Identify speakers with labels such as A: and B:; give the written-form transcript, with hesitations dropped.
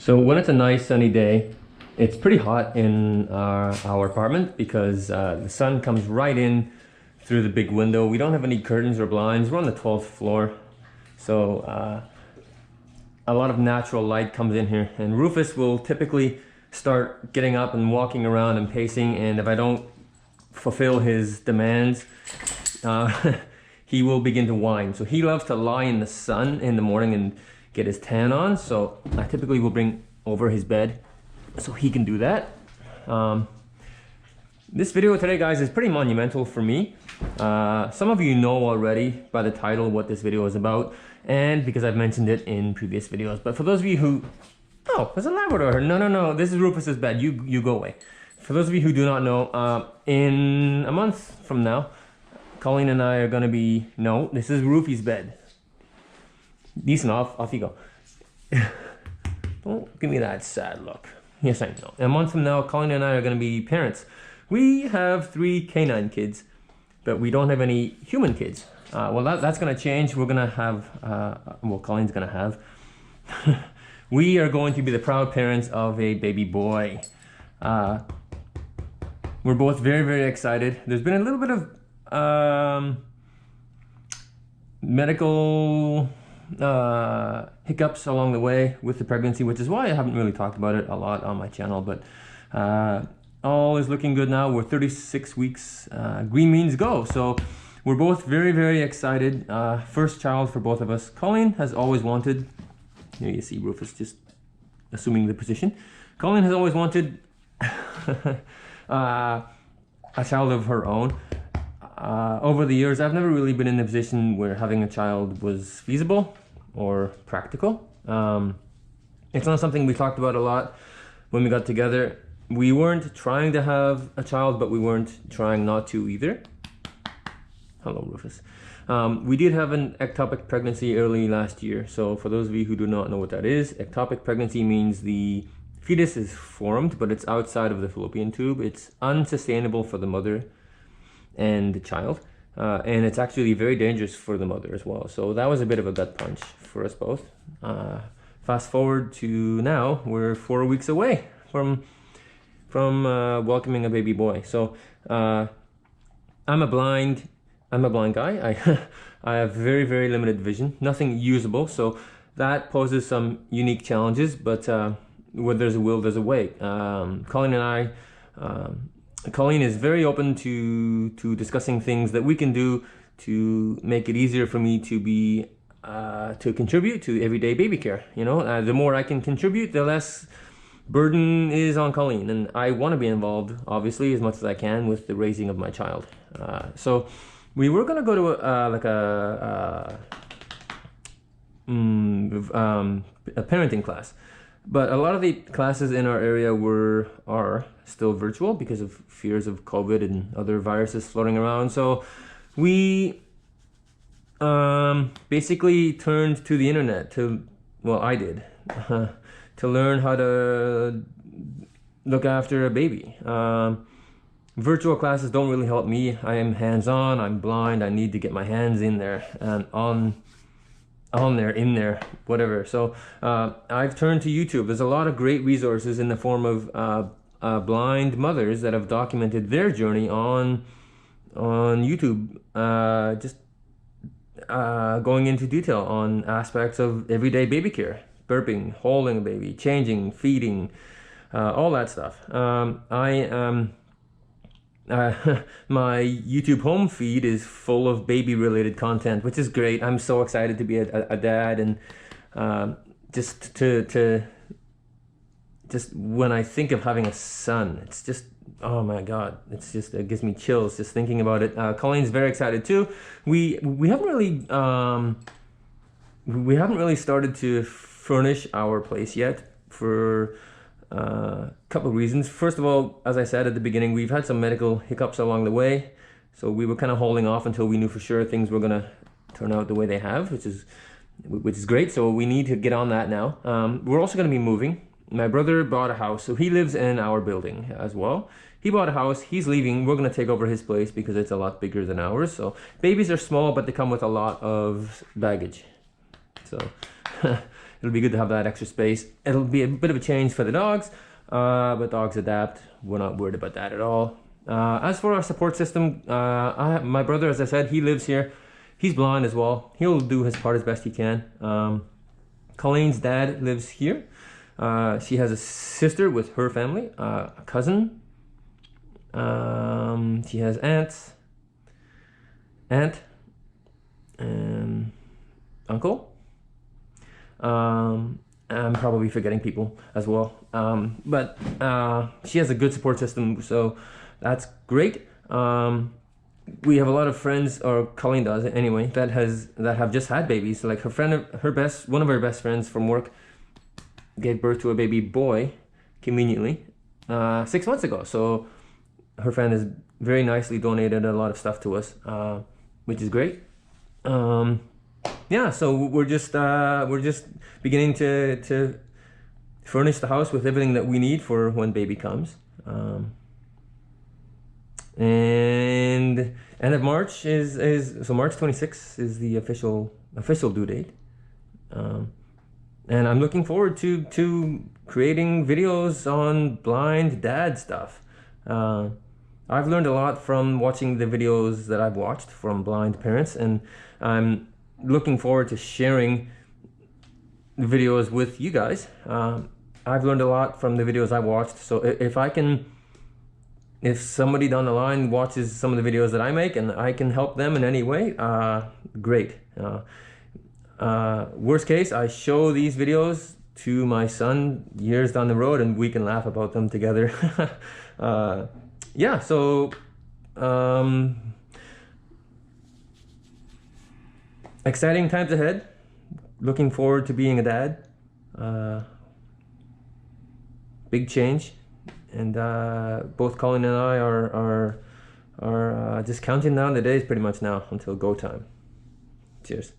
A: So when it's a nice sunny day, it's pretty hot in our apartment because the sun comes right in through the big window. We don't have any curtains or blinds. We're on the 12th floor. So a lot of natural light comes in here. And Rufus will typically start getting up and walking around and pacing. And if I don't fulfill his demands, he will begin to whine. So he loves to lie in the sun in the morning and get his tan on. So I typically will bring over his bed so he can do that. This video today, guys, is pretty monumental for me. Some of you know already by the title what this video is about, and because I've mentioned it in previous videos. But for those of you who, oh, there's a Labrador. No, this is Rufus's bed. You go away. For those of you who do not know, in a month from now, Colleen and I are gonna be, no, this is Rufy's bed. Decent, off you go. Don't give me that sad look. Yes, I know. In a month from now, Colleen and I are going to be parents. We have 3 canine kids, but we don't have any human kids. Well, that's going to change. We're going to have, well, Colleen's going to have. We are going to be the proud parents of a baby boy. We're both very, very excited. There's been a little bit of medical hiccups along the way with the pregnancy, which is why I haven't really talked about it a lot on my channel, but all is looking good now. We're 36 weeks, green means go. So we're both very, very excited. First child for both of us. Colleen has always wanted, here you see Rufus just assuming the position. Colleen has always wanted a child of her own. Over the years, I've never really been in a position where having a child was feasible or practical. It's not something we talked about a lot when we got together. We weren't trying to have a child, but we weren't trying not to either. Hello, Rufus. We did have an ectopic pregnancy early last year. So for those of you who do not know what that is, ectopic pregnancy means the fetus is formed, but it's outside of the fallopian tube. It's unsustainable for the mother and the child, and it's actually very dangerous for the mother as well. So that was a bit of a gut punch for us both. Fast forward to now, we're 4 weeks away from welcoming a baby boy. So I'm a blind guy. I have very, very limited vision, nothing usable, so that poses some unique challenges, but where there's a will, there's a way. Colleen and I, Colleen is very open to discussing things that we can do to make it easier for me to be to contribute to everyday baby care. You know, the more I can contribute, the less burden is on Colleen, and I want to be involved, obviously, as much as I can with the raising of my child. So we were gonna go to a parenting class. But a lot of the classes in our area are still virtual because of fears of COVID and other viruses floating around. So we basically turned to the internet to, well, I did, to learn how to look after a baby. Virtual classes don't really help me. I am hands-on, I'm blind, I need to get my hands in there and in there, whatever. So I've turned to YouTube. There's a lot of great resources in the form of blind mothers that have documented their journey on YouTube, just going into detail on aspects of everyday baby care, burping, holding a baby, changing, feeding, all that stuff. My YouTube home feed is full of baby related content, which is great. I'm so excited to be a dad, and just when I think of having a son, it's just, oh my god, it gives me chills just thinking about it. Colleen's very excited too. We haven't really started to furnish our place yet for a couple of reasons. First of all, as I said at the beginning, we've had some medical hiccups along the way, so we were kind of holding off until we knew for sure things were gonna turn out the way they have, which is great. So we need to get on that now. We're also gonna be moving. My brother bought a house, so he lives in our building as well. He bought a house, he's leaving, we're gonna take over his place because it's a lot bigger than ours. So babies are small, but they come with a lot of baggage. So it'll be good to have that extra space. It'll be a bit of a change for the dogs, but dogs adapt. We're not worried about that at all. As for our support system, my brother, as I said, he lives here. He's blind as well. He'll do his part as best he can. Colleen's dad lives here. She has a sister with her family, a cousin. She has aunt, and uncle. I'm probably forgetting people as well. But she has a good support system, so that's great. We have a lot of friends, or Colleen does anyway, that have just had babies. Like one of her best friends from work gave birth to a baby boy conveniently 6 months ago. So her friend has very nicely donated a lot of stuff to us, which is great. Yeah, so we're just beginning to furnish the house with everything that we need for when baby comes. And end of March is so March 26th is the official due date. And I'm looking forward to creating videos on blind dad stuff. I've learned a lot from watching the videos that I've watched from blind parents, and I'm looking forward to sharing the videos with you guys. I've learned a lot from the videos I watched, so if somebody down the line watches some of the videos that I make and I can help them in any way, great. Worst case, I show these videos to my son years down the road and we can laugh about them together. Yeah, so exciting times ahead. Looking forward to being a dad. Big change, and both Colleen and I are just counting down the days pretty much now until go time. Cheers.